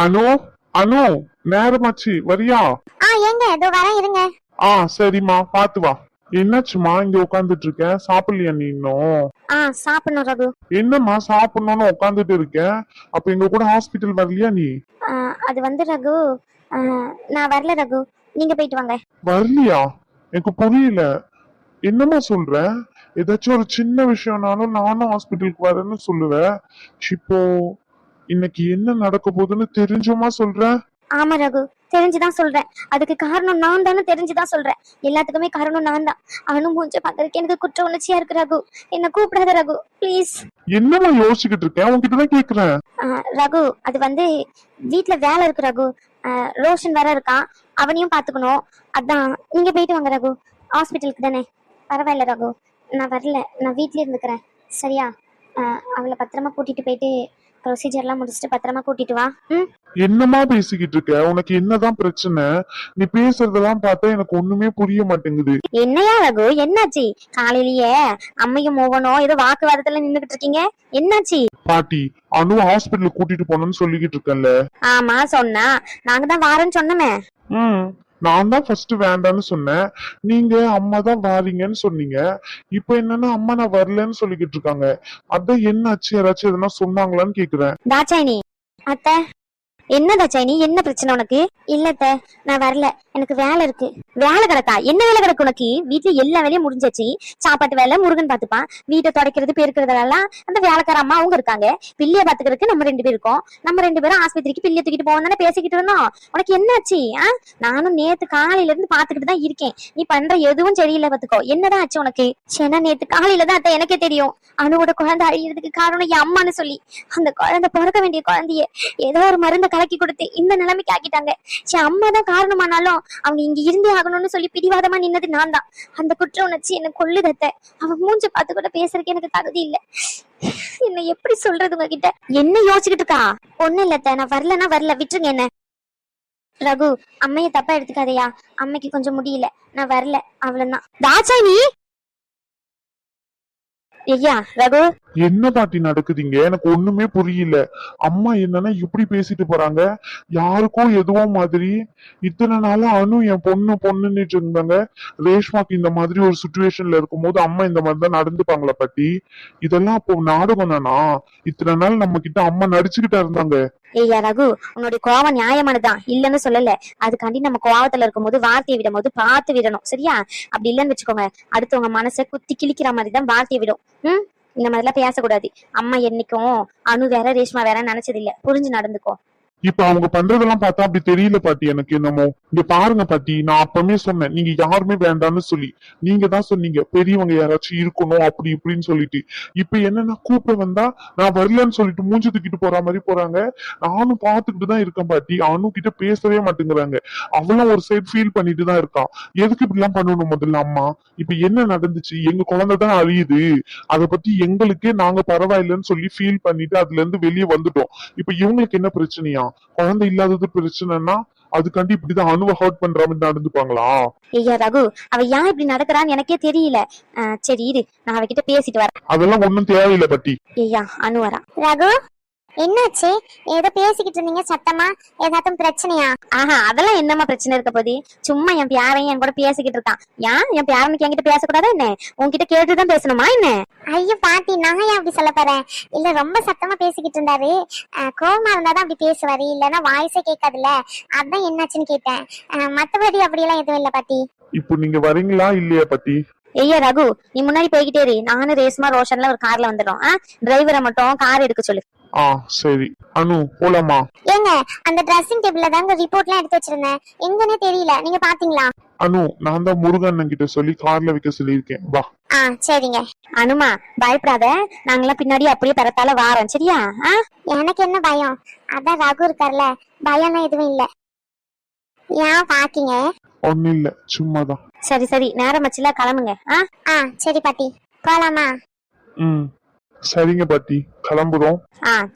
அனு, அனு, நேரமாச்சு வரியா? ஏங்க இதோ வரேன் இருங்க. சரிம்மா, பாத்து வா. என்னாச்சுமா இங்க உட்காந்துட்டு இருக்க? சாப்பிடலையா நீ இன்னும்? சாப்பிடணும் ரகு. என்னம்மா சாப்பிடணும்னு உட்காந்துட்டு இருக்க? அப்ப எங்க கூட ஹாஸ்பிட்டல் வரலையா நீ? அது வந்து ரகு, நான் வரல ரகு, நீங்க போயிட்டு வாங்க. வரலையா? எனக்கு புரியல. என்னம்மா சொல்ற? ஏதாச்சும் ஒரு சின்ன விஷயம்னாலும் நானும் ஹாஸ்பிட்டலுக்கு வரேன்னு சொல்லுவேன். இப்போ இன்னைக்கு என்ன நடக்க போகுதுன்னு தெரிஞ்சுமா சொல்ற? ஆமா ரகு, தெரிஞ்சுதான் சொல்றேன். அதுக்கு காரணம் நான் தானே, தெரிஞ்சுதான் சொல்றேன். எல்லாத்துக்குமே காரணம் நான் தான். அவனும் மூஞ்ச பாக்குறதுக்கு எனக்கு குற்ற உணர்ச்சியா இருக்கு ரகு. என்ன கூப்பிடாத ரகு, ப்ளீஸ். என்னம்மா யோசிச்சுக்கிட்டு இருக்கேன்? உன்கிட்டதான் கேக்குறேன். ரகு, அது வந்து வீட்டுல வேலை இருக்கு ரகு. ரோஷன் வேற இருக்கான், அவனையும் பாத்துக்கணும். அதான் நீங்க போயிட்டு வாங்க ரகு. ஹாஸ்பிட்டலுக்கு தானே? பரவாயில்ல ரகு, நான் வரல, நான் வீட்லயே இருந்துக்கிறேன். சரியா? அவளை பத்திரமா கூட்டிட்டு போயிட்டு ப்ரொசீஜர்லாம் முடிச்சுட்டு பத்திரமா கூட்டிட்டு வா. என்னமா பேசிக்கிட்டு இருக்க? உனக்கு என்னதான் பிரச்சனை? நீ பேசுறதெல்லாம் பார்த்தா எனக்கு ஒண்ணுமே புரிய மாட்டேங்குது. என்னையா ரகு, என்னாச்சு? காலையிலேயே அம்மையும் மோகனும் ஏதோ வாக்குவாதத்துல நின்னுகிட்டு இருக்கீங்க, என்னாச்சு? பாட்டி, அனு ஹாஸ்பிட்டலுக்கு கூட்டிட்டு போனோம்னு சொல்லிக்கிட்டு இருக்கேன்ல. ஆமா சொன்னா, நாங்க தான் வாரேன்னு சொன்னமே. நான் தான் ஃபர்ஸ்ட் வேண்டான்னு சொன்னேன். நீங்க அம்மா தான் வாரீங்கன்னு சொன்னீங்க. இப்ப என்னன்னா அம்மா நான் வரலன்னு சொல்லிக்கிட்டு இருக்காங்க. அதான் என்னாச்சு? யாராச்சும் எதனா சொன்னாங்களான்னு கேக்குறேன். தாட்சாயினி, அத்தை, என்ன தாட்சாயினி, என்ன பிரச்சனை உனக்கு? இல்லத்த, நான் வரல, எனக்கு வேலை இருக்கு. வேலை கிடக்கா? என்ன வேலை கிடக்கு உனக்கு? வீட்டுல எல்லா வேலையும் முடிஞ்சாச்சு. சாப்பாட்டு வேலை முருகன் பாத்துப்பான், வீட்டை துடைக்கிறது பெருக்கிறதெல்லாம் அந்த வேலைக்கார அம்மா அவங்க இருக்காங்க. பிள்ளைய பாத்துக்கிறதுக்கு நம்ம 2 பேரும் இருக்கோம். நம்ம 2 பேரும் ஆஸ்பத்திரிக்கு பிள்ளைய தூக்கிட்டு போவோம் தானே பேசிக்கிட்டு இருந்தோம். உனக்கு என்னாச்சு? நானும் நேத்து காலையில இருந்து பாத்துக்கிட்டு தான் இருக்கேன். நீ பண்ற எதுவும் சரியில்லை பாத்துக்கோ. என்னதான் ஆச்சு உனக்கு? சேனா நேத்து காலையில தான் அத்தை எனக்கே தெரியும், அணுவோட குழந்தை அழியறதுக்கு காரணம் என் அம்மான்னு சொல்லி. அந்த குழந்தை பிறக்க வேண்டிய குழந்தைய ஏதோ ஒரு மருந்தை கலக்கி கொடுத்து இந்த நிலைமைக்கு ஆக்கிட்டாங்க. என் அம்மா தான் காரணமானாலும் அவங்க இங்க இருந்தே ஆகணும்னு சொல்லி பிடிவாதமா நின்னது நான் தான். அந்த குற்ற உணர்ச்சி என்ன கொள்ளுதத்த. அவ மூஞ்ச பார்த்து கூட பேசுறதுக்கு எனக்கு தகுதி இல்ல. என்ன எப்படி சொல்றது உங்ககிட்ட? என்ன யோசிச்சுக்கிட்டு இருக்கா? ஒண்ணு இல்லத்த, நான் வரலன்னா வரல, விட்டுருங்க என்ன. ரகு, அம்மைய தப்பா எடுத்துக்காதையா, அம்மைக்கு கொஞ்சம் முடியல, நான் வரல, அவ்வளவுதான். தாட்சாயினி, ஐயா ரகு. என்ன பாட்டி நடக்குதுங்க? எனக்கு ஒண்ணுமே புரியல. அம்மா என்னன்னா இப்படி பேசிட்டு போறாங்க, யாருக்கும் எதுவும் மாதிரி. இத்தனை நாளா அனு என் பொண்ணு பொண்ணுன்னு இருந்தாங்க. ரேஷ்மாக்கு இந்த மாதிரி ஒரு சுச்சுவேஷன்ல இருக்கும்போது அம்மா இந்த மாதிரிதான் நடந்துப்பாங்களா பாட்டி? இதெல்லாம் அப்போ நாடகம் தானா? இத்தனை நாள் நம்ம கிட்ட அம்மா நடிச்சுக்கிட்டா இருந்தாங்க. ஏய்யா ரகு, உன்னுடைய கோவம் நியாயமானதுதான், இல்லன்னு சொல்லல. அதுக்காண்டி நம்ம கோவத்துல இருக்கும் போது வார்த்தையை விடும் போது பார்த்து விடணும், சரியா? அப்படி இல்லன்னு வச்சுக்கோங்க, அடுத்தவங்க மனசை குத்தி கிழிக்கிற மாதிரி தான் வார்த்தையை விடும். இந்த மாதிரிலாம் பேசக்கூடாது. அம்மா என்னைக்கும் அணு வேற ரேஷ்மா வேற நினைச்சது இல்ல, புரிஞ்சு நடந்துக்கோ. இப்ப அவங்க பண்றதெல்லாம் பார்த்தா அப்படி தெரியல பாட்டி எனக்கு என்னமோ. இங்க பாருங்க பாட்டி, நான் அப்பவே சொன்னேன் நீங்க யாருமே வேண்டாம்னு சொல்லி. நீங்க தான் சொன்னீங்க பெரியவங்க யாராச்சும் இருக்கணும் அப்படி இப்படின்னு சொல்லிட்டு. இப்ப என்னன்னா கூப்பிட வந்தா நான் வரலன்னு சொல்லிட்டு மூஞ்சி தூக்கிட்டு போற மாதிரி போறாங்க. நானும் பாத்துக்கிட்டு தான் இருக்கேன் பாட்டி. அனு கிட்ட பேசவே மாட்டேங்கிறாங்க. அவளும் ஒரு சைடு ஃபீல் பண்ணிட்டு தான் இருக்கான். எதுக்கு இப்படி எல்லாம் பண்ணணும் முதல்ல அம்மா? இப்ப என்ன நடந்துச்சு? எங்க குழந்தை தான் அழியுது, அதை பத்தி எங்களுக்கே நாங்க பரவாயில்லைன்னு சொல்லி ஃபீல் பண்ணிட்டு அதுல இருந்து வெளியே வந்துட்டோம். இப்ப இவங்களுக்கு என்ன பிரச்சனையா? குழந்தை இல்லாதது பிரச்சனைனா அதுக்காண்டி இப்படிதான் அணுவை ஹர்ட் பண்ற மாதிரி நடந்துப்பாங்களா? ஐயா ரகு, அவ ஏன் இப்படி நடக்கிறான்னு எனக்கே தெரியல. சரி இரு, நான் அவகிட்ட பேசிட்டு வரேன். அதெல்லாம் ஒண்ணும் தேவையில்லை பத்தி. ஐயா அனு வரா. ரகு, என்னாச்சு? ஏதோ பேசிக்கிட்டு இருந்தீங்க சத்தமா, ஏதாச்சும் பிரச்சனையா? அதெல்லாம் என்னமா பிரச்சனை இருக்க போது? சும்மா என் பேரன் என் கூட பேசிக்கிட்டு இருக்கான். ஏன் என் பேரனுக்கு என்கிட்ட பேசக்கூடாதா என்ன? உன்கிட்ட கேட்டுதான் பேசணுமா என்ன? ஐயோ பாட்டி, நான் ஏன் அப்படி சொல்ல போறேன்? இல்ல ரொம்ப சத்தமா பேசிக்கிட்டு இருந்தாரு, கோவமா இருந்தாதான் அப்படி பேசுவாரு, இல்லன்னா வாய்ஸே கேட்காதுல்ல, அதான் என்னாச்சுன்னு கேட்டேன். மத்தபடி அப்படி எல்லாம் எதுவும் இல்ல பாட்டி. இப்போ நீங்க வரீங்களா இல்லையா பத்தி? ஐயா ரகு, நீ முன்னாடி போய்கிட்டே இரு, நானும் ரேஸ்மா ரோஷன்ல ஒரு கார்ல வந்துடும். டிரைவரை மட்டும் கார் எடுக்க சொல்லு. சரி அனு, போலாமா? ஏங்க, அந்த டிரெஸ்ஸிங் டேபிள்ல தாங்க ரிப்போர்ட்லாம் எடுத்து வச்சிருந்தேன், எங்கன்னே தெரியல, நீங்க பாத்தீங்களா? அனு, நான் தான் முருகன் கிட்ட சொல்லி கார்ல வைக்க சொல்லியிருக்கேன், வா. சரிங்க. அனுமா, பயப்படாத, நாங்களாம் பின்னாடி அப்படியே பரத்தால வாரோம், சரியா? எனக்கு என்ன பயம்? அதான் ரகு இருக்கார்ல, பயம்லாம் எதுவும் இல்ல. ஏன் பாக்கீங்க? ஒன்னும் இல்ல, சும்மாதான். சரி சரி, நேரம் வச்சுல, கிளம்புங்க. சரி பாட்டி, போலாமா? சரிங்க பாட்டி, கிளம்புறோம்.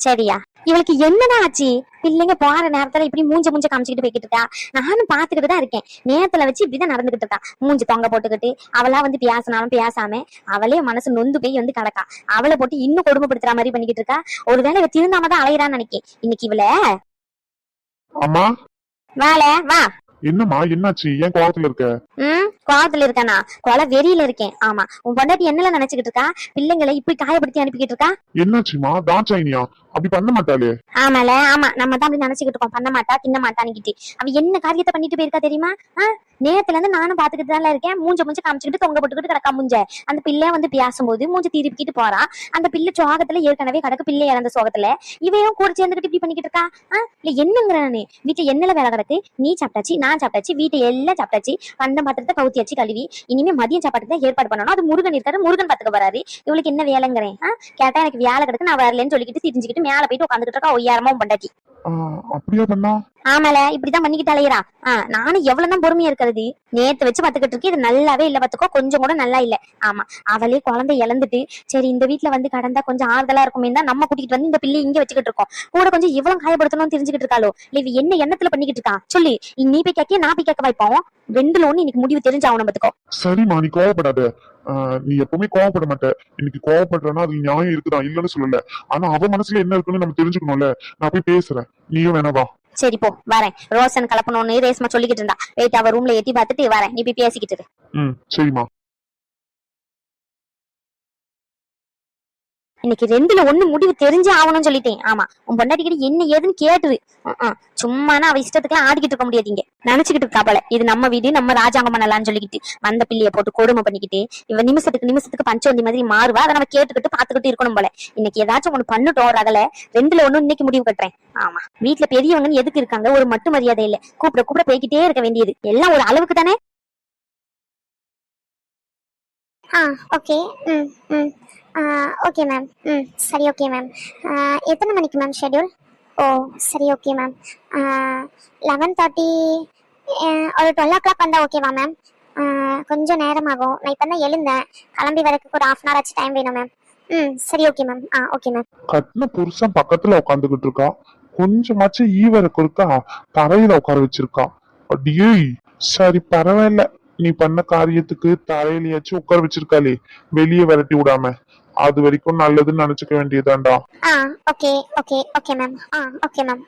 சரியா. இவளுக்கு என்னதான் ஆச்சு? பிள்ளைங்க போற நேரத்துல இப்படி மூஞ்ச காமிச்சுக்கிட்டு போய்கிட்டு இருக்கா. நானும் பாத்துக்கிட்டு தான் இருக்கேன். நேரத்துல வச்சு இப்படிதான் நடந்துகிட்டு இருக்கா. மூஞ்சி தொங்க போட்டுக்கிட்டு அவளா வந்து பேசினாலும் பேசாம அவளே மனசு நொந்து போய் வந்து கிடக்கா. அவளை போட்டு இன்னும் கொடுமைப்படுத்துற மாதிரி பண்ணிக்கிட்டு இருக்கா. ஒருவேளை இவ திருந்தாமதான் அலையிறான்னு நினைக்கேன் இன்னைக்கு இவள. அம்மா, வால வா. என்னம்மா என்னாச்சு? ஏன் கோவத்துல இருக்க? கோவத்துல இருக்கானா? கொலை வெறியில இருக்கேன். ஆமா, உன் பொண்டாட்டி என்னல நினைச்சுக்கிட்டு இருக்கா? பிள்ளைங்களை இப்படி காயப்படுத்தி அனுப்பிக்கிட்டு இருக்கா. என்னாச்சுமா? தாட்சாயினியா அப்படி பண்ண மாட்டாளே. ஆமால, ஆமா, நம்ம தான் அப்படி நினைச்சுக்கிட்டு இருக்கோம். பண்ண மாட்டா, தின்ன மாட்டான்னுக்கிட்டு. அவ என்ன காரியத்தை பண்ணிட்டு போயிருக்கா தெரியுமா? நேரத்துல இருந்து நானும் பாத்துக்கிட்டு தான் இருக்கேன். மூஞ்ச காமிச்சுக்கிட்டு தொங்க போட்டுக்கிட்டு கிடக்கா மூஞ்ச. அந்த பிள்ளை வந்து பேசும்போது மூஞ்ச திருப்பிக்கிட்டு போறா. அந்த பிள்ளை சோகத்துல ஏற்கனவே கிடக்கு. பிள்ளை இறந்த சோகத்துல இவையும் கூட சேர்ந்துக்கிட்டு இப்படி பண்ணிக்கிட்டு இருக்கா. இல்ல என்னங்கிற நானு வீட்டை என்னல வேலை கிடக்கு? நீ சாப்பிட்டாச்சு, நான் சாப்பிட்டாச்சு, வீட்டை எல்லாம் சாப்பிட்டாச்சு, பண்ட பாத்திரத்தை கவுத்தியாச்சு கழுவி. இனிமே மதியம் சாப்பாட்டுக்கு தான் ஏற்பாடு பண்ணணும். அது முருகன் இருக்காரு, முருகன் பாத்துக்க போறாரு. இவளுக்கு என்ன வேலைங்கிறேன்? கேட்டா எனக்கு வேலை கிடக்கு, நான் வரலன்னு சொல்லிக்கிட்டு திரிஞ்சுக்கிட்டு மேல போயிட்டு உட்காந்துக்கிட்டு இருக்கா ஒய்யாரமா பண்டாட்டி. அப்படியா பண்ணா? ஆமால, இப்படிதான் பண்ணிக்கிட்டு அலையிறா. நானும் எவ்வளவுதான் பொறுமையா இருக்கிறது. நேத்து வச்சு பாத்துக்கிட்டு இருக்கு, இது நல்லாவே இல்ல பாத்துக்கோ, கொஞ்சம் கூட நல்லா இல்ல. ஆமா, அவளே குழந்தை இழந்துட்டு சரி இந்த வீட்டுல வந்து கடந்தா கொஞ்சம் ஆறுதலா இருக்குமே தான் நம்ம கூட்டிட்டு வந்து இந்த பிள்ளை இங்க வச்சுக்கிட்டு இருக்கோம். கூட கொஞ்சம் இவ்வளவு காயப்படுத்தணும்னு தெரிஞ்சுக்கிட்டு இருக்காளோ இல்ல இவ என்ன எண்ணத்துல பண்ணிக்கிட்டு இருக்கா சொல்லி. நீ போய் கேட்க, நான் போய் கேட்க வைப்போம். ரெண்டுல ஒண்ணு இன்னைக்கு முடிவு தெரிஞ்சாகணும் பாத்துக்கோ. சரிம்மா, நீ கோவப்படாத. நீ எப்பவுமே கோவப்பட மாட்ட. இன்னைக்கு கோவப்படுறனா அது நியாயம் இருக்குதான், இல்லன்னு சொல்லல. ஆனா அவ மனசுல என்ன இருக்குன்னு நம்ம தெரிஞ்சுக்கணும்ல. நான் போய் பேசுறேன், நீயும் வேணவா. சரி போ, வரேன். ரோஷன் கலப்பணும்னு ரேஸ்மா சொல்லிக்கிட்டு இருந்தா. வெயிட், அவ ரூம்ல எட்டி பார்த்துட்டு வரேன். நீ போய் பேசிக்கிட்டு. சரிம்மா. இன்னைக்கு ரெண்டுல ஒண்ணு முடிவு தெரிஞ்சே ஆகணும்னு சொல்லிட்டேன். ஆமா, உன் பொண்டாட்டிக்கிட்ட என்ன ஏதுன்னு கேட்டுரு. சும்மானா அவ இஷ்டத்துக்கு ஆடிக்கிட்டு இருக்க முடியாதீங்க. நினைச்சுக்கிட்டு இருக்கா போல இது நம்ம வீடு, நம்ம ராஜாங்கம் பண்ணலாம்னு சொல்லிக்கிட்டு வந்த பிள்ளைய போட்டு கொடுமை பண்ணிக்கிட்டு இவ நிமிஷத்துக்கு பஞ்சவண்டி மாதிரி மாறுவா. அதை நம்ம கேட்டுக்கிட்டு பாத்துக்கிட்டு இருக்கணும் போல. இன்னைக்கு ஏதாச்சும் ஒண்ணு பண்ணிட்டோம் ரகல. ரெண்டுல ஒண்ணு இன்னைக்கு முடிவு கட்டுறேன். ஆமா, வீட்டுல பெரியவங்கன்னு எதுக்கு இருக்காங்க? ஒரு மட்டு மரியாதை இல்ல. கூப்பிட போய்கிட்டே இருக்க வேண்டியது. எல்லாம் ஒரு அளவுக்கு தானே. ஓகே. Okay ma'am. சரி, ஓகே மேம். எத்தனை மணிக்கு மேம் ஷெட்யூல்? ஓ சரி, ஓகே மேம். 11:30 ஒரு 12 o'clock வந்தால் ஓகேவா மேம்? கொஞ்சம் நேரமாகும். நான் இப்போ தான் எழுந்தேன். கிளம்பி வரதுக்கு ஒரு 1/2 hour ஆச்சு டைம் வேணும் மேம். சரி, ஓகே மேம். Okay ma'am. கட்டின புருஷன் பக்கத்துல உட்காந்துக்கிட்டு இருக்கா. கொஞ்சமாச்சும் ஈவருக்கு இருக்கா, தரையில உட்கார வச்சிருக்கா. அப்படியே சரி பரவாயில்ல, நீ பண்ண காரியத்துக்கு தரையிலயாச்சும் உட்கார வச்சிருக்காளே, வெளியே விரட்டி விடாம. அது வரைக்கும் நல்லதுன்னு நினைச்சுக்க வேண்டியதாண்டா. Okay okay okay ma'am. Okay ma'am.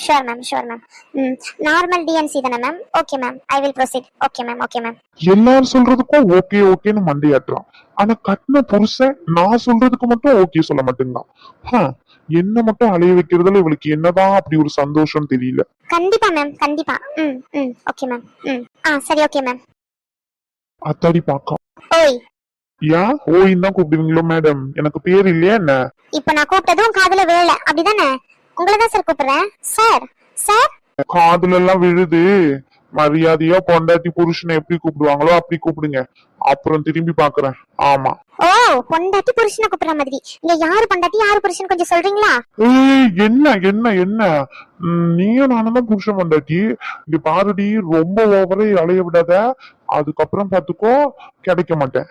Sure ma'am, sure ma'am. Normal TNC தானே ma'am? Okay ma'am, I will proceed. Okay ma'am, okay ma'am. எல்லாரும் சொல்றதுக்கும் ஓகே ஓகேன்னு மண்டையாட்டுறான். ஆனா கட்டின புருஷன் நான் சொல்றதுக்கு மட்டும் ஓகே சொல்ல மாட்டேங்கிறான். என்ன மட்டும் அலைய வைக்கிறதுல இவளுக்கு என்னதான் அப்படி ஒரு சந்தோஷம் தெரியல. கண்டிப்பா மேம், கண்டிப்பா. Okay ma'am. சரி, ஓகே மேம். அத்தாடி பாக்கா. ஓய். ஏன் ஓயின்னு தான் கூப்பிடுவீங்களோ மேடம்? எனக்கு பேர் இல்லையா என்ன? இப்ப நான் கூப்பிட்டதும் காதுல விழல, அப்படிதானே? உங்களை தான் சார் கூப்பிடுறேன். Sir sir. காதுல எல்லாம் விழுது. மரியாதையா பொண்டாட்டி புருஷனை எப்படி கூப்பிடுவாங்களோ அப்படி கூப்பிடுங்க. அப்புறம் திரும்பி பாக்குறேன். ஆமா. ஓ, பொண்டாட்டி புருஷனை கூப்பிடுற மாதிரி. இங்க யாரு பொண்டாட்டி யாரு புருஷன் கொஞ்சம் சொல்றீங்களா? என்ன என்ன என்ன, நீயும் நானும் தான் புருஷன் பொண்டாட்டி. இப்படி பாருடி, ரொம்ப ஓவரே அலைய விடாத. அதுக்கப்புறம் பாத்துக்கோ, கிடைக்க மாட்டேன்.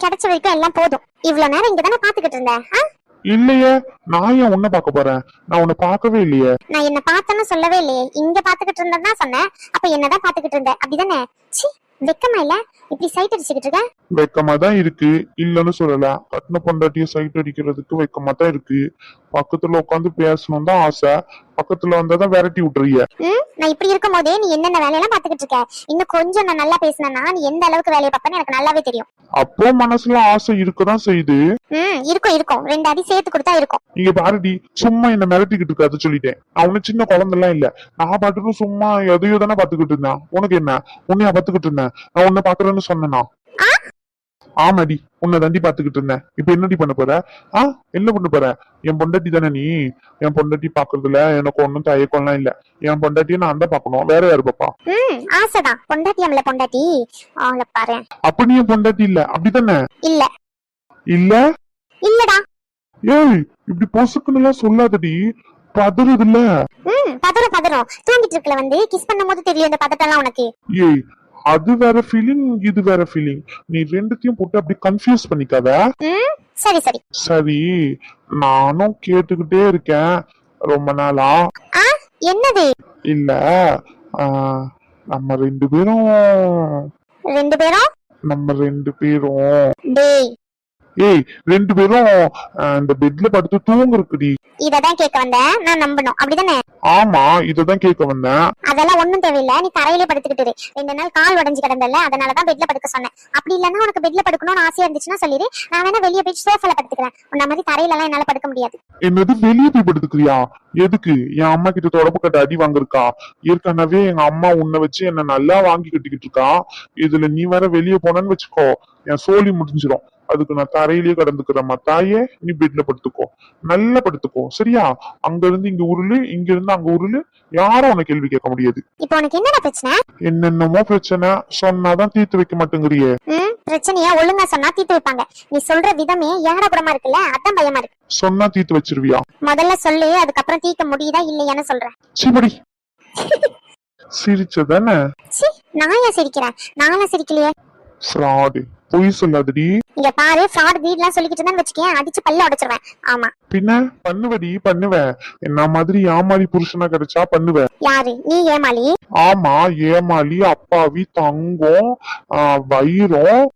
கிடைச்ச வரைக்கும் எல்லாம் போதும். இவ்வளவு நேரம் இங்க தானே பாத்துக்கிட்டு இருந்தேன். இல்லையே, நான் ஏன் உன்ன பாக்க போறேன்? நான் உன்னை பாக்கவே இல்லையே. நான் என்ன பார்த்தேன்னு சொல்லவே இல்லையே. இங்க பாத்துக்கிட்டு இருந்தேன் சொன்னேன். அப்ப என்னதான் பாத்துக்கிட்டு இருந்தேன், அப்படிதானே? வெக்கமா இல்ல இப்படி சைட் அடிச்சுக்கிட்டு இருக்க? வெக்கமா தான் இருக்கு, இல்லன்னு சொல்லல. கட்டின பொண்டாட்டிய சைட் அடிக்கிறதுக்கு வெக்கமா தான் இருக்கு. பக்கத்துல உட்காந்து பேசணும் தான் ஆசை. பக்கத்துல வந்தாதான் விரட்டி விட்டுறீங்க. நான் இப்படி இருக்கும் போதே நீ என்னென்ன வேலையெல்லாம் பாத்துக்கிட்டு இருக்க? இன்னும் கொஞ்சம் நான் நல்லா பேசினா நீ எந்த அளவுக்கு வேலையை பார்ப்பேன்னு எனக்கு நல்லாவே தெரியும். அப்போ மனசுல ஆசை இருக்கதான் செய்யுது. இருக்கும் இருக்கும், 2 அடி சேர்த்து கொடுத்தா இருக்கும். நீங்க பாருடி, சும்மா என்ன மிரட்டிக்கிட்டு இருக்காது சொல்லிட்டேன். நான் ஒண்ணு சின்ன குழந்தை எல்லாம் இல்ல. நான் பாட்டுக்கும் சும்மா எதையோ தானே பாத்துக்கிட்டு இருந்தேன். உனக்கு என்ன? உன்னையா பாத்துக்கிட்டு இருந்தேன்? நான் உன்னை பாக்குறேன்னு சொன்னேனா? ஆமாடி, உன்னை தண்டி பாத்துக்கிட்டு இருந்தேன். இப்ப என்னடி பண்ண போற? என்ன பண்ண போற? என் பொண்டாட்டி தானே நீ. என் பொண்டாட்டி பாக்குறதுல எனக்கு ஒன்னும் தயக்கம்லாம் இல்ல. என் பொண்டாட்டியை நான் தான் பாக்கணும், வேற யாரு பாப்பா? ஆசைதான். பொண்டாட்டி அம்மல பொண்டாட்டி அவளை பாரு. அப்ப நீ என் பொண்டாட்டி இல்ல, அப்படித்தானே? இல்ல இல்ல இல்லடா. ஏய், இப்படி பொசுக்குன்னு சொல்லாதடி, பதறுது இல்ல? பதறும். தூங்கிட்டு இருக்கல வந்து கிஸ் பண்ணும் போது தெரியும் இந்த பதட்டம்லாம் உனக்கு. ஏய், அது வேற ஃபீலிங், இது வேற ஃபீலிங். நீ ரெண்டுத்தையும் போட்டு அப்படி கன்ஃபியூஸ் பண்ணிக்காத. சரி சரி சரி, நானும் கேட்டுக்கிட்டே இருக்கேன் ரொம்ப நாளா. என்னது? இல்ல, நம்ம ரெண்டு பேரும் ரெண்டு பேரும் நம்ம ரெண்டு பேரும் டேய் ஏய், ரெண்டு பேரும் இந்த பெட்ல படுத்து தூங்குறதுக்குடி. இததான் கேட்க வந்தேன், நான் நம்பணும் அப்படிதானே? ஆமா, இததான் கேட்க வந்தேன். அதெல்லாம் ஒண்ணும் தேவையில்ல, நீ தரையிலே படுத்துக்கிட்டு இரு. 2 நாள் கால் உடைஞ்சு கிடந்தல, அதனாலதான் பெட்ல படுக்க சொன்னேன். அப்படி இல்லன்னா உனக்கு பெட்ல படுக்கணும்னு ஆசையா இருந்துச்சுன்னா சொல்லிடு, நான் வேணா வெளியே போய் சோஃபால படுத்துக்கிறேன். உன்ன மாதிரி தரையில எல்லாம் என்னால படுக்க முடியாது. என்னது, வெளியே போய் படுத்துக்கிறியா? எதுக்கு? என் அம்மா கிட்ட தொடப்பு கட்ட அடி வாங்கிருக்கா. ஏற்கனவே எங்க அம்மா உன்னை வச்சு என்ன நல்லா வாங்கி கட்டிக்கிட்டு இருக்கா. இதுல நீ வேற வெளியே போனன்னு வச்சுக்கோ, என் சோலி முடிஞ்சிரும். அதுக்கு நான் தரையிலேயே கடந்துக்கிறேம்மா. தாயே, நீ பெட்ல படுத்துக்கோ, நல்லா படுத்துக்கோ, சரியா? அங்க இருந்து இங்க உருளு, இங்க இருந்து அங்க உருளு, யாரும் உன்னை கேள்வி கேட்க முடியாது. இப்போ உனக்கு என்னடா பிரச்சனை? என்னென்னமோ பிரச்சனை சொன்னாதான் தீர்த்து வைக்க மாட்டேங்கிறியே. பிரச்சனையா ஒழுங்கா சொன்னா தீர்த்து வைப்பாங்க. நீ சொல்ற விதமே ஏகட கூடமா இருக்குல்ல, அதான் பயமா இருக்கு. சொன்னா தீர்த்து வச்சிருவியா? முதல்ல சொல்லு, அதுக்கப்புறம் தீர்க்க முடியுதா இல்லையான்னு சொல்றேன். சிபடி சிரிச்சதானே? சி, நான் ஏன் சிரிக்கிறேன்? நானும் சிரிக்கலையே. ஃப்ராடு, பொய் சொல்லாதடி. இங்க பாரு, ஃப்ராட் வீட்லாம் சொல்லிக்கிட்டு தான் வச்சுக்கேன், அடிச்சு பல்ல உடைச்சிருவேன். ஆமா, பின்ன பண்ணுவடி, பண்ணுவேன். என்ன மாதிரி ஏமாளி புருஷனா கிடைச்சா பண்ணுவேன். யாரு நீ? ஏமாளி? ஆமா, ஏமாளி, அப்பாவி, தங்கம், வைரம்.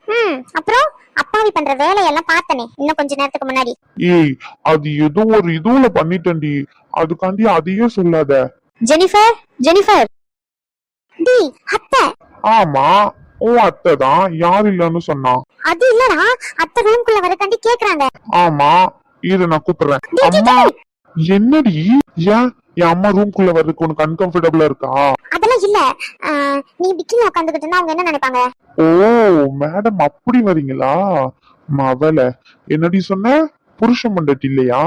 அப்புறம் அப்பாவி பண்ற வேலையெல்லாம் பார்த்தனே இன்னும் கொஞ்ச நேரத்துக்கு முன்னாடி. ஏய், அது ஏதோ ஒரு இதுல பண்ணிட்டேன்டி, அதுக்காண்டி அதையே சொல்லாத. Jennifer, Jennifer. டி, அத்தை. ஆமா, உன் அத்தை தான். யார் இல்லன்னு சொன்னா? அது இல்லடா, அத்தை ரூம்குள்ள வரக்காண்டி கேக்குறாங்க. ஆமா, இரு நான் கூப்பிடுறேன். அம்மா. என்னடி? ஏன் என் அம்மா ரூம்குள்ள வர்றதுக்கு உனக்கு அன்கம்ஃபர்டபுளா இருக்கா? அதெல்லாம் இல்ல, நீ பிக்கில உட்காந்துக்கிட்டு இருந்தா அவங்க என்ன நினைப்பாங்க? ஓ மேடம், அப்படி வரீங்களா? மவள, என்னடி சொன்ன? புருஷன் மண்டட்டி இல்லையா?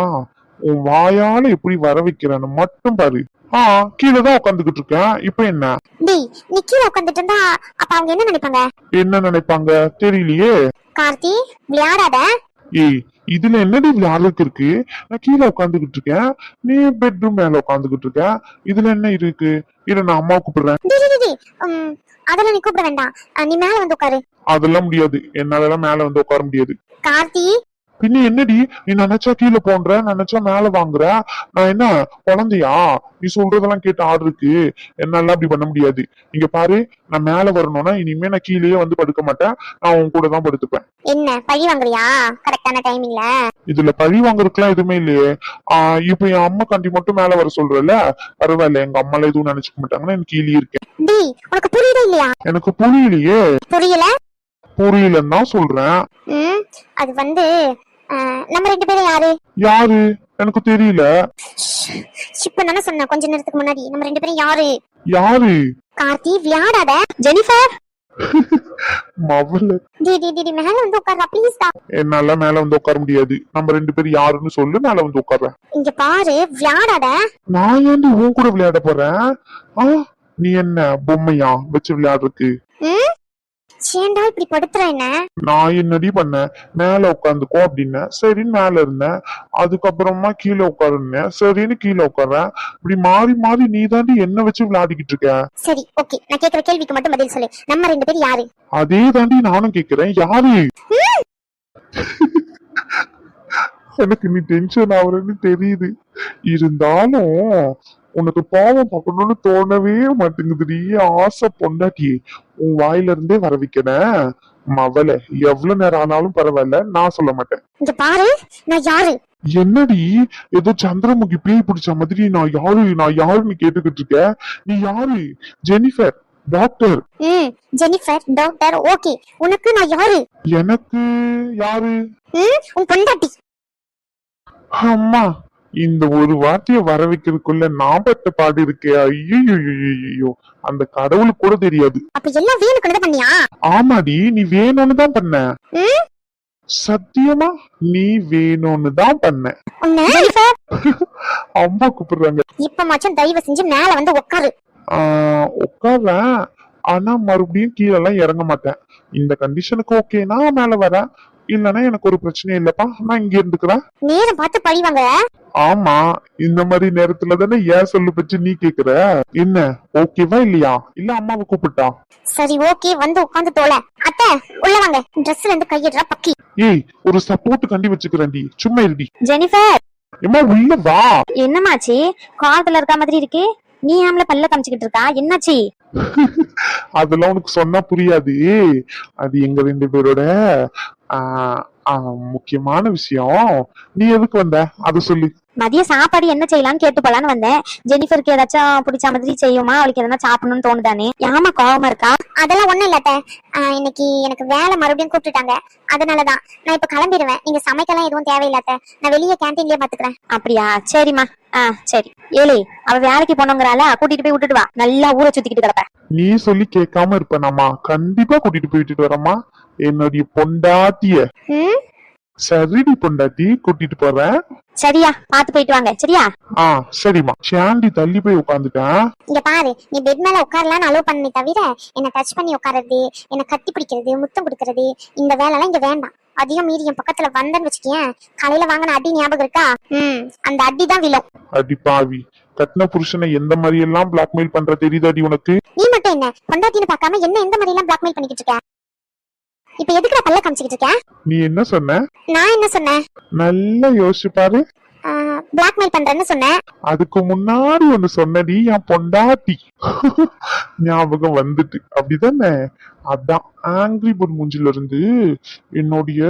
உன் வாயால எப்படி வர வைக்கிறேன்னு மட்டும் பாரு. கீழதான் உட்காந்துக்கிட்டு இருக்கேன், இப்ப என்ன? டேய், நீ கீழே உட்காந்துட்டு இருந்தா அப்ப அவங்க என்ன நினைப்பாங்க? என்ன நினைப்பாங்க தெரியலையே. கார்த்தி, விளையாடாத. ஏய், இதுல என்னடி விளையாடுறதுக்கு இருக்கு? நான் கீழே உட்காந்துக்கிட்டு இருக்கேன், நீ பெட்ரூம் மேல உட்காந்துக்கிட்டு இருக்க. இதுல என்ன இருக்கு? இரு, நான் அம்மா கூப்பிடுறேன். அதெல்லாம் நீ கூப்பிட வேண்டாம், நீ மேல வந்து உட்காரு. அதெல்லாம் முடியாது, என்னால மேல வந்து உட்கார முடியாது. கார்த்தி, பின்ன என்னடி, நீ நினைச்சா கீழே போன்ற, நினைச்சா மேல வாங்குற. நான் என்ன குழந்தையா? நீ சொல்றதெல்லாம் கேட்டு ஆர்டர் இருக்கு, என்னால அப்படி பண்ண முடியாது. இங்க பாரு, நான் மேல வரணும்னா இனிமே நான் கீழேயே வந்து படுக்க மாட்டேன், நான் உன் கூட தான் படுத்துப்பேன். என்ன பழி வாங்குறியா கரெக்டான டைமிங்ல? இதுல பழி வாங்குறதுக்குலாம் எதுவுமே இல்லையே. இப்ப என் அம்மா கண்டி மட்டும் மேல வர சொல்றல, பரவாயில்ல, எங்க அம்மால எதுவும் நினைச்சுக்க மாட்டாங்கன்னா எனக்கு கீழே இருக்கேன். டி, உனக்கு புரியுதா இல்லையா? எனக்கு புரியலையே. புரியல? புரியலன்னு தான் சொல்றேன். அது வந்து நம்ம 2 பேரும் யாரு? யாரு எனக்கு தெரியல. இப்ப நான் சொன்னேன் கொஞ்ச நேரத்துக்கு முன்னாடி, நம்ம 2 பேரும் யாரு? யாரு? கார்த்தி, விளையாடாத. ஜெனிஃபர். மவள, டி மேல வந்து உட்கார்றா ப்ளீஸ் டா. என்னால மேல வந்து உட்கார முடியாது. நம்ம 2 பேரும் யாருன்னு சொல்லு, மேல வந்து உட்கார்றேன். இங்க பாரு, விளையாடாத. நான் ஏன்டி உன் கூட விளையாட போறேன்? நீ என்ன பொம்மையா வச்சு விளையாடுறதுக்கு? சேண்டா இப்படி படுத்துற என்ன? நான் என்னடி பண்ணேன்? மேல உட்காந்துக்கோ அப்படின்ன, சரின்னு மேல இருந்தேன். அதுக்கப்புறமா கீழே உட்காருன்னேன், சரின்னு கீழே உட்கார்றேன். இப்படி மாறி மாறி நீ தாண்டி என்ன வச்சு விளையாடிக்கிட்டு இருக்க. சரி, ஓகே, நான் கேக்குற கேள்விக்கு மட்டும் பதில் சொல்லு. நம்ம 2 பேரும் யாரு? அதே தாண்டி நானும் கேக்குறேன், யாரு? எனக்கு நீ டென்ஷன் ஆகுறன்னு தெரியுது, இருந்தாலும் உனக்கு பாவம் பார்க்கணும்னு தோணவே மாட்டேங்குதுடி. ஆசை பொண்டாட்டி உன் வாயில இருந்தே வர வைக்கிறேன். மவள, எவ்வளவு நேரம் ஆனாலும் பரவாயில்ல, நான் சொல்ல மாட்டேன். இங்க பாரு, நான் யாரு? என்னடி ஏதோ சந்திரமுகி பேய் பிடிச்ச மாதிரி நான் யாருன்னு கேட்டுக்கிட்டு இருக்க? நீ யாரு? Jennifer, doctor. Jennifer, doctor, okay. உனக்கு நான் யாரு? எனக்கு யாரு? உன் பொண்டாட்டி. அம்மா, இந்த ஒரு வார்த்தைய வர வைக்கிறதுக்குள்ள நான் பட்ட பாடு இருக்கே. ஐயோ, அந்த கடவுளுக்கு கூட தெரியாது. அப்ப எல்லாம் வேணுக்குன்னு பண்ணியா? ஆமாடி, நீ வேணும்னு தான் பண்ண. சத்தியமா நீ வேணும்னு தான் பண்ண. அம்மா கூப்பிடுறாங்க. இப்ப மாச்சும் தயவு செஞ்சு மேல வந்து உட்காரு. உட்கார்றேன், ஆனா மறுபடியும் கீழே எல்லாம் இறங்க மாட்டேன். இந்த கண்டிஷனுக்கு ஓகேனா மேல வரேன், இல்லன்னா எனக்கு ஒரு பிரச்சனை இல்லப்பா, நான் இங்க இருந்துக்கிறேன். நேரம் பார்த்து பழி வாங்க. ஆமா, இந்த மாதிரி நேரத்துல தானே ஏன் சொல்லு பச்சு நீ கேக்குற. என்ன ஓகேவா இல்லையா? இல்ல அம்மாவை கூப்பிட்டா? சரி, ஓகே, வந்து உட்காந்து தோல. அத்தை, உள்ள வாங்க. ட்ரெஸ்ல இருந்து கையிடுறா பக்கி. ஏய், ஒரு சப்போர்ட் கண்டி வச்சுக்கிறேன்டி, சும்மா இருடி. ஜெனிஃபர், எம்மா உள்ள வா. என்னமாச்சு? காலத்துல இருக்க மாதிரி இருக்கு. நீ ஆம்ல பல்ல காமிச்சுக்கிட்டு இருக்கா, என்னாச்சு? அதெல்லாம் உனக்கு சொன்னா புரியாது. அது எங்க 2 பேரோட முக்கியமான விஷயம். நீ எதுக்கு வந்த அத சொல்லு. மதிய சாப்பாடு என்ன செய்யலாம்னு கேட்டு போலான்னு வந்தேன். ஜெனிஃபருக்கு ஏதாச்சும் பிடிச்ச மாதிரி செய்யுமா, அவளுக்கு எதனா சாப்பிடணும்னு தோணுதானே. ஏமா கோவமா இருக்கா? அதெல்லாம் ஒண்ணும் இல்ல அத்தை. இன்னைக்கு எனக்கு வேலை மறுபடியும் கூப்பிட்டுட்டாங்க, அதனாலதான் நான் இப்ப கிளம்பிடுவேன். நீங்க சமைக்கலாம் எதுவும் தேவையில்ல அத்தை, நான் வெளியே கேன்டீன்லயே பாத்துக்கிறேன். அப்படியா, சரிம்மா. சரி. ஏலே, அவ வேலைக்கு போனோங்கிறால கூட்டிட்டு போய் விட்டுட்டு வா, நல்லா ஊரை சுத்திக்கிட்டு கிடப்ப. நீ சொல்லி கேட்காம இருப்பேனாமா? கண்டிப்பா கூட்டிட்டு போயிட்டு வரமா என்னுடைய பொண்டாட்டிய. ம் சரிடி பொண்டாட்டி, கூட்டிட்டு போறேன். சரியா, பாத்து போயிட்டு வாங்க. சரியா? சரிம்மா. சாண்டி தள்ளி போய் உட்காந்துட்டேன். இங்க பாரு, நீ பெட் மேல உட்காரலான்னு அலோவ் பண்ணி தவிர என்ன டச் பண்ணி உட்காருறது, என்ன கட்டி பிடிக்கிறது, முத்தம் கொடுக்கறது, இந்த வேலை எல்லாம் இங்க வேண்டாம். அதையும் மீறி என் பக்கத்துல வந்தேன்னு வச்சுக்கேன், காலையில வாங்கின அடி ஞாபகம் இருக்கா? அந்த அடி தான் விழும். அடி பாவி, கட்டின புருஷனை எந்த மாதிரி எல்லாம் பிளாக்மெயில் பண்ற தெரியுதாடி உனக்கு? நீ மட்டும் என்ன பொண்டாட்டின்னு பார்க்காம என்ன எந்த மாதிரி எல்லாம் பிளாக்மெயில் பண்ணிக்கிட்டு இருக்க? இப்ப எதுக்குடா பல்ல காமிச்சிக்கிட்டு இருக்க? நீ என்ன சொன்ன? நான் என்ன சொன்னேன்? நல்லா யோசிச்சு பாரு. பிளாக்மெயில் பண்றேன்னு சொன்னேன். அதுக்கு முன்னாடி ஒண்ணு சொன்னடி, என் பொண்டாட்டி. ஞாபகம் வந்துட்டு அப்படிதானே? அதான் ஆங்கிரி பேர்ட் மூஞ்சில இருந்து என்னுடைய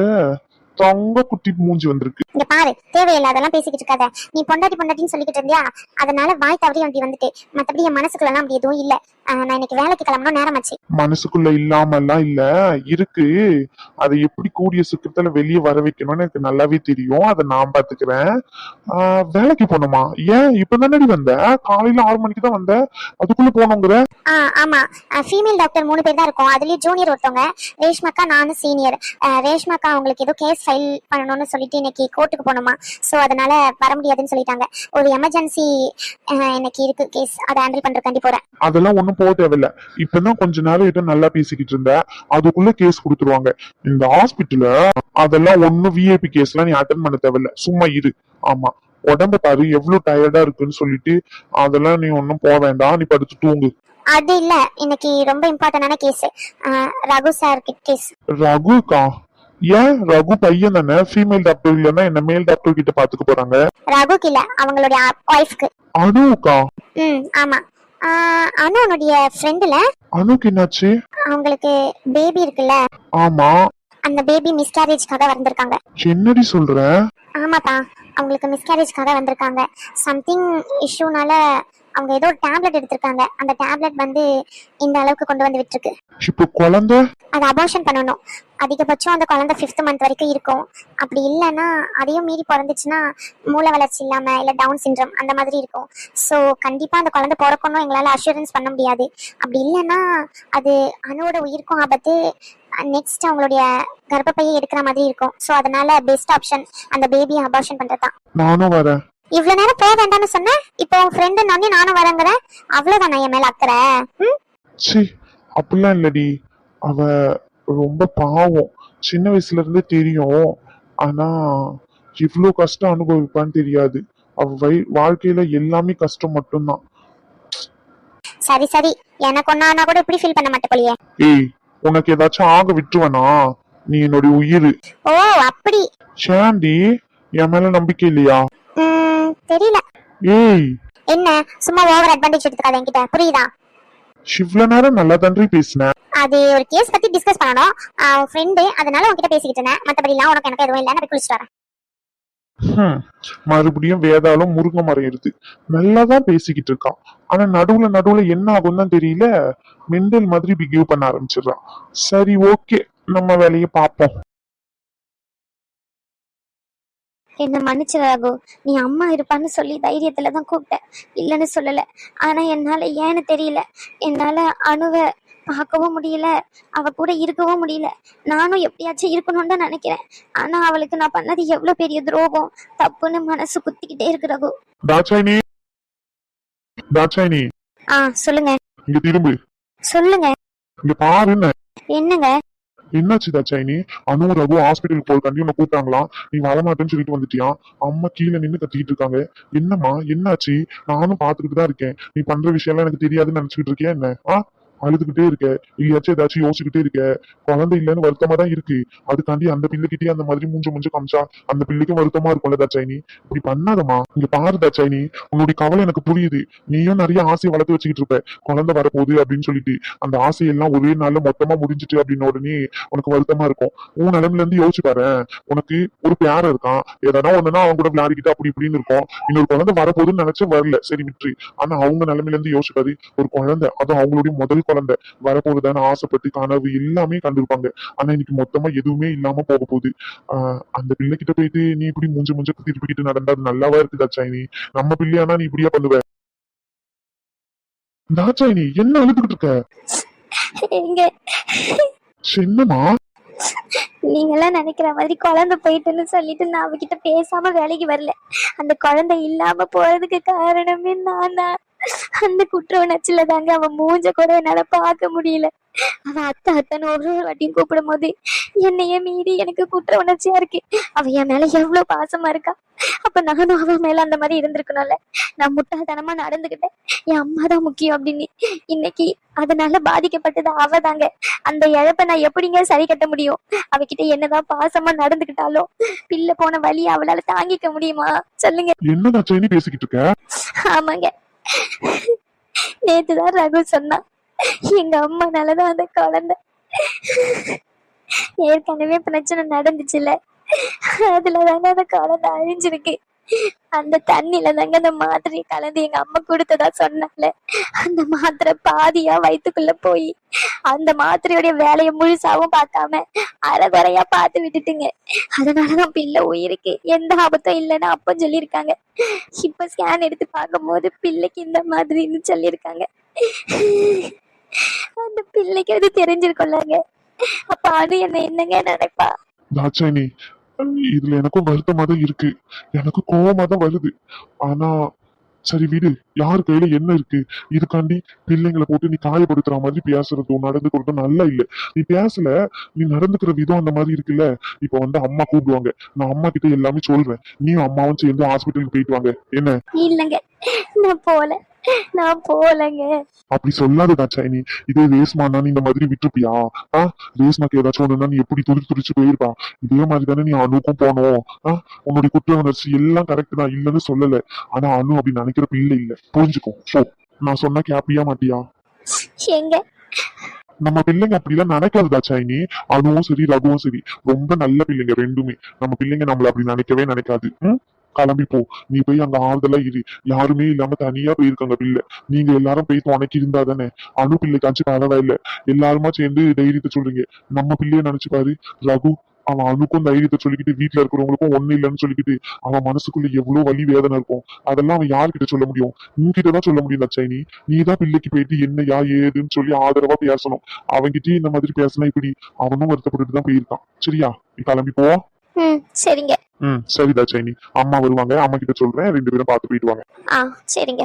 தங்க குட்டி மூஞ்சி வந்திருக்கு. இங்க பாரு, தேவையில்லாதெல்லாம் பேசிக்கிட்டு இருக்காத. நீ பொண்டாட்டி பொண்டாட்டின்னு சொல்லிக்கிட்டு இருந்தியா, அதனால வாய் தவறி அப்படி வந்துட்டு. மத்தபடி என் மனசுக்குள்ள எல்லாம் அப்படி எதுவும் இல்ல. நான் இன்னைக்கு வேலைக்கு கிளம்பணும், நேரம் ஆச்சு. மனசுக்குள்ள இல்லாம எல்லாம் இல்ல இருக்கு. அதை எப்படி கூடிய சீக்கிரத்துல வெளியே வர வைக்கணும்னு எனக்கு நல்லாவே தெரியும். அதை நான் பாத்துக்கிறேன். வேலைக்கு போகணுமா? ஏன் இப்பதானடி வந்த? காலையில 6 மணிக்கு தான் வந்த, அதுக்குள்ள போனோங்கிற? ஆமா, ஃபீமேல் டாக்டர் 3 பேர் தான் இருக்கும். அதுலயும் ஜூனியர் ஒருத்தவங்க, ரேஷ்மாக்கா, நானும் சீனியர். ரேஷ்மாக்கா அவங்களுக்கு ஏதோ கேஸ் ஃபைல் பண்ணணும்னு சொல்லிட்டு இன்னைக்கு கோர்ட்டுக்கு போகணுமா. சோ அதனால வர முடியாதுன்னு சொல்லிட்டாங்க. ஒரு எமர்ஜென்சி இன்னைக்கு இருக்கு கேஸ், அதை ஹேண்டில் பண்றதுக்காண்டி போறேன். அதெல்லாம் ஒண்ணும் போக தேவையில்ல. இப்பதான் கொஞ்ச நேரம் நல்லா பேசிக்கிட்டு இருந்த, அதுக்குள்ள கேஸ் கொடுத்துருவாங்க இந்த ஹாஸ்பிட்டல்ல. அதெல்லாம் ஒண்ணும் விஐபி கேஸ் எல்லாம் நீ அட்டன் பண்ண தேவையில்ல, சும்மா இரு. ஆமா, உடம்ப பாரு எவ்வளவு டயர்டா இருக்குன்னு சொல்லிட்டு அதெல்லாம் நீ ஒன்னும் போக வேண்டாம், நீ படுத்து தூங்கு. அது இல்ல, இன்னைக்கு ரொம்ப இம்பார்ட்டன்டான கேஸ், ரகு சார் கேஸ். ரகுக்கா? ஏன்? ரகு பையன் தானே, ஃபீமேல் டாக்டர் இல்லன்னா என்ன மேல் டாக்டர் கிட்ட பாத்துக்க போறாங்க. ரகுக்கு இல்ல, அவங்களுடைய ஒய்ஃப்க்கு. அனுக்கா? ஆமா, அனுடைய ஃப்ரெண்டுல. அனுக்கு என்னாச்சு? அவங்களுக்கு பேபி இருக்குல்ல? ஆமா. அந்த பேபி மிஸ்கேரேஜ்க்காக வந்திருக்காங்க. என்னடி சொல்ற? ஆமாப்பா, அவங்களுக்கு மிஸ்கேரேஜ்க்காக வந்திருக்காங்க. சம்திங் இஷ்யூனால அவங்க ஏதோ ஒரு டேப்லெட் எடுத்திருக்காங்க. அந்த டேப்லெட் வந்து இந்த அளவுக்கு கொண்டு வந்து விட்டுருக்கு. இப்போ குழந்தை அதை அபார்ஷன் பண்ணணும். அதிகபட்சம் அந்த குழந்தை 5th மந்த் வரைக்கும் இருக்கும். அப்படி இல்லைன்னா அதையும் மீறி பிறந்துச்சுன்னா மூளை வளர்ச்சி இல்லாம இல்ல டவுன் சிண்ட்ரம் அந்த மாதிரி இருக்கும். ஸோ கண்டிப்பா அந்த குழந்தை பிறக்கணும் எங்களால அஷூரன்ஸ் பண்ண முடியாது. அப்படி இல்லைன்னா அது அணுவோட உயிருக்கும் ஆபத்து, நெக்ஸ்ட் அவங்களுடைய கர்ப்பப்பையை எடுக்கிற மாதிரி இருக்கும். ஸோ அதனால பெஸ்ட் ஆப்ஷன் அந்த பேபியை அபார்ஷன் பண்றதுதான். நானும் வரேன். இவ்வளவு நேரம் போக வேண்டாம்னு சொன்னேன், இப்போ உன் ஃப்ரெண்டு நானும் வரேங்கிறேன். அவ்வளவுதான் என் மேல அக்கறை. சி, அப்படிலாம் இல்லடி. அவ ரொம்ப பாவம், சின்ன வயசுல இருந்தே தெரியும். ஆனா இவ்வளவு கஷ்டம் அனுபவிப்பான்னு தெரியாது. அவ வாழ்க்கையில எல்லாமே கஷ்டம் மட்டும்தான். சரி சரி, எனக்கு ஒன்னா கூட இப்படி ஃபீல் பண்ண மாட்டே போலியே. ஏய், உனக்கு ஏதாச்சும் ஆக விட்டுருவனா? நீ என்னுடைய உயிர். ஓ அப்படி. சாண்டி, என் மேல நம்பிக்கை இல்லையா? தெரியல. ஏய், என்ன சும்மா ஓவர் அட்வான்டேஜ் எடுத்துக்காத என்கிட்ட, புரியுதா? இவ்வளவு நேரம் நல்லா தன்றி பேசினேன். அது ஒரு கேஸ் பத்தி டிஸ்கஸ் பண்ணணும், ஃப்ரெண்டு, அதனால உன்கிட்ட பேசிக்கிட்டு இருந்தேன். மத்தபடி எல்லாம் உனக்கு எனக்கு எதுவும் இல்லை, நான் குளிச்சுட்டு வரேன். மறுபடியும் வேதாளம் முருங்கை மரம் எடுத்து நல்லாதான் பேசிக்கிட்டு இருக்கான். ஆனா நடுவுல என்ன ஆகும் தான் தெரியல, மெண்டல் மாதிரி பிஹேவ் பண்ண ஆரம்பிச்சிடறான். சரி, ஓகே, நம்ம வேலையை பார்ப்போம். என்ன மன்னிச்சு ராகு, நீ அம்மா இருப்பான்னு சொல்லி தைரியத்துலதான் கூப்பிட்டேன், இல்லைன்னு சொல்லல. ஆனா என்னால ஏன்னு தெரியல, என்னால அணுவை பார்க்கவும் முடியல, அவ கூட இருக்கவும் முடியல. நானும் எப்படியாச்சும் இருக்கணும்னு தான் நினைக்கிறேன். ஆனா அவளுக்கு நான் பண்ணது எவ்வளவு பெரிய துரோகம், தப்புன்னு மனசு குத்திக்கிட்டே இருக்கு ரகு. தாட்சாயினி, தாட்சாயினி, சொல்லுங்க. இங்க திரும்பு. சொல்லுங்க. இங்க பாரு. என்னங்க? என்னாச்சு தாட்சாயினி? அனு ரகு ஹாஸ்பிட்டலுக்கு போறதுக்காண்டி உன்னை கூப்பிட்டாங்களாம், நீ வரமாட்டேன்னு சொல்லிட்டு வந்துட்டியா? அம்மா கீழே நின்று கத்திக்கிட்டு இருக்காங்க. என்னம்மா என்னாச்சு? நானும் பாத்துக்கிட்டு தான் இருக்கேன். நீ பண்ற விஷயம் எல்லாம் எனக்கு தெரியாதுன்னு நினைச்சுக்கிட்டு இருக்கியா என்ன? அழுதுகிட்டே இருக்க, இல்லையாச்சும் ஏதாச்சும் யோசிச்சுக்கிட்டே இருக்க, குழந்தை இல்லைன்னு வருத்தமா தான் இருக்கு. அதுக்காண்டி அந்த பிள்ளைகிட்டயே அந்த மாதிரி மூஞ்ச காமிச்சா அந்த பிள்ளைக்கும் வருத்தமா இருக்கும்ல தாட்சாயினி. இப்படி பண்ணாதம்மா. இங்க பாரு தாட்சாயினி, உன்னுடைய கவலை எனக்கு புரியுது. நீயும் நிறைய ஆசையை வளர்த்து வச்சுக்கிட்டு இருப்ப, குழந்தை வரப்போகுது அப்படின்னு சொல்லிட்டு. அந்த ஆசையெல்லாம் ஒரே நாள்ல மொத்தமா முடிஞ்சிட்டு அப்படின்னு உடனே உனக்கு வருத்தமா இருக்கும். உன் நிலைமையில இருந்து யோசிச்சு பாரு. உனக்கு ஒரு பேரன் இருக்கான், ஏதாவது ஒண்ணுன்னா அவன் கூட விளையாடிக்கிட்டு அப்படி இப்படின்னு இருக்கும். இன்னொரு குழந்தை வரப்போகுதுன்னு நினைச்சு வரல, சரி விட்டுரு. ஆனா அவங்க நிலைமையில இருந்து யோசிச்சு பாரு. ஒரு குழந்தை, அதுவும் அவங்களுடைய முதல் குழந்தை வரப்போகுதுன்னு ஆசைப்பட்டு கனவு எல்லாமே கண்டிருப்பாங்க. ஆனா இன்னைக்கு மொத்தமா எதுவுமே இல்லாம போக போகுது. அந்த பிள்ளை கிட்ட போயிட்டு நீ இப்படி மூஞ்ச திருப்பிக்கிட்டு நடந்தா அது நல்லாவா இருக்கு தாட்சாயினி? நம்ம பிள்ளையானா நீ இப்படியா பண்ணுவ? தாட்சாயினி என்ன அழுதுகிட்டு இருக்க? எங்க என்னம்மா? நீங்க எல்லாம் நினைக்கிற மாதிரி குழந்தை போயிட்டுன்னு சொல்லிட்டு நான் அவகிட்ட பேசாம வேலைக்கு வரல. அந்த குழந்தை இல்லாம போறதுக்கு காரணமே நான் தான். அந்த குற்ற உணர்ச்சியில தாங்க அவன் மூஞ்ச கூட என்னால பார்க்க முடியல. அவன் அத்தனை ஒரு வாட்டியும் கூப்பிடும் போது என்னைய மீறி எனக்கு குற்ற உணர்ச்சியா இருக்கு. அவ என் மேல எவ்வளவு பாசமா இருக்கா. அப்ப நானும் அவன் மேல அந்த மாதிரி இருந்திருக்கணும்ல. நான் முட்டாள்தனமா நடந்துகிட்டேன். என் அம்மா தான் முக்கியம் அப்படின்னு. இன்னைக்கு அதனால பாதிக்கப்பட்டது அவ தாங்க. அந்த இழப்பை நான் எப்படிங்க சரி கட்ட முடியும்? அவகிட்ட என்னதான் பாசமா நடந்துகிட்டாலும் பிள்ளை போன வழி அவளால தாங்கிக்க முடியுமா சொல்லுங்க? என்ன தாட்சாயினி பேசிக்கிட்டு இருக்க? ஆமாங்க, நேத்துதான் ரகு சொன்னான், எங்க அம்மானாலதான் அந்த குழந்தை. ஏற்கனவே பிரச்சனை நடந்துச்சுல, அதுலதாங்க அந்த குழந்தை அழிஞ்சிருக்கு. அந்த தண்ணில தாங்க அந்த மாத்திரையை கலந்து எங்க அம்மா கொடுத்ததா சொன்னால. அந்த மாத்திரை பாதியா வயித்துக்குள்ள போய் அந்த மாத்திரையோட வேலையை முழுசாவும் பார்க்காம அரைகுறையா பார்த்து விட்டுட்டுங்க. அதனாலதான் பிள்ளை உயிருக்கு எந்த ஆபத்தும் இல்லைன்னு அப்ப சொல்லியிருக்காங்க. இப்ப ஸ்கேன் எடுத்து பார்க்கும்போது பிள்ளைக்கு இந்த மாதிரின்னு சொல்லியிருக்காங்க. அந்த பிள்ளைக்கு அது தெரிஞ்சிருக்கோம்லங்க. அப்ப அது என்னங்க நினைப்பா? தாட்சாயினி, இதுல எனக்கும் வருத்தமா தான் இருக்கு, எனக்கு கோவமா தான் வருது. ஆனா சரி விடு, யார் கையில என்ன இருக்கு? இதுக்காண்டி பிள்ளைங்களை போட்டு நீ காயப்படுத்துற மாதிரி பேசுறதும் நடந்துக்கிறதும் நல்லா இல்ல. நீ பேசல, நீ நடந்துக்கிற விதம் அந்த மாதிரி இருக்குல்ல. இப்ப வந்து அம்மா கூப்பிடுவாங்க, நான் அம்மா கிட்ட எல்லாமே சொல்றேன், நீயும் அம்மாவும் சேர்ந்து ஹாஸ்பிட்டலுக்கு போயிட்டு வாங்க. என்ன? இல்லங்க, நான் போலங்க. அப்படி சொல்லாத தாட்சாயினி. இதே ரேஸ்மானா நீ இந்த மாதிரி விட்டுருப்பியா? ரேஸ்மாக்கு ஏதாச்சும் ஒண்ணுன்னா நீ எப்படி துடிச்சு போயிருப்பா? இதே மாதிரி தானே நீ அணுக்கும் போனோம். உன்னுடைய குற்ற உணர்ச்சி எல்லாம் கரெக்ட் தான், இல்லைன்னு சொல்லல. ஆனா அணு அப்படி நினைக்கிற பிள்ளை இல்ல, புரிஞ்சுக்கோ. போ, நான் சொன்னா கேப்பியா மாட்டியா? எங்க நம்ம பிள்ளைங்க அப்படிலாம் நினைக்காது தாட்சாயினி. அணுவும் சரி ரகுவும் சரி ரொம்ப நல்ல பிள்ளைங்க ரெண்டுமே. நம்ம பிள்ளைங்க நம்மள அப்படி நினைக்கவே நினைக்காது. கிளம்பி போ, நீ போய் அங்க ஆறுதலா இரு. யாருமே இல்லாம தனியா போயிருக்காங்க பிள்ளை. நீங்க எல்லாரும் போய் துணைக்கு இருந்தா தானே. அணு பிள்ளைக்காச்சும் பரவாயில்ல, எல்லாருமா சேர்ந்து தைரியத்தை சொல்றீங்க. நம்ம பிள்ளைய நினைச்சு பாரு. ரகு அவன் அணுக்கும் தைரியத்தை சொல்லிக்கிட்டு வீட்டுல இருக்கிறவங்களுக்கும் ஒண்ணு இல்லைன்னு சொல்லிக்கிட்டு அவன் மனசுக்குள்ள எவ்வளவு வலி வேதனை இருக்கும். அதெல்லாம் அவன் யார்கிட்ட சொல்ல முடியும்? உன்கிட்டதான் சொல்ல முடியும் தாட்சாயினி. நீதான் பிள்ளைக்கு போயிட்டு என்னையா ஏதுன்னு சொல்லி ஆதரவா பேசணும். அவன்கிட்டயும் இந்த மாதிரி பேசினா இப்படி அவனும் வருத்தப்பட்டுட்டு தான் போயிருக்கான். சரியா? நீ கிளம்பி போ. சரிங்க. சரி தாட்சாயினி, அம்மா வருவாங்க, அம்மா கிட்ட சொல்றேன், 2 பேரும் பார்த்து போயிட்டு வாங்க. சரிங்க.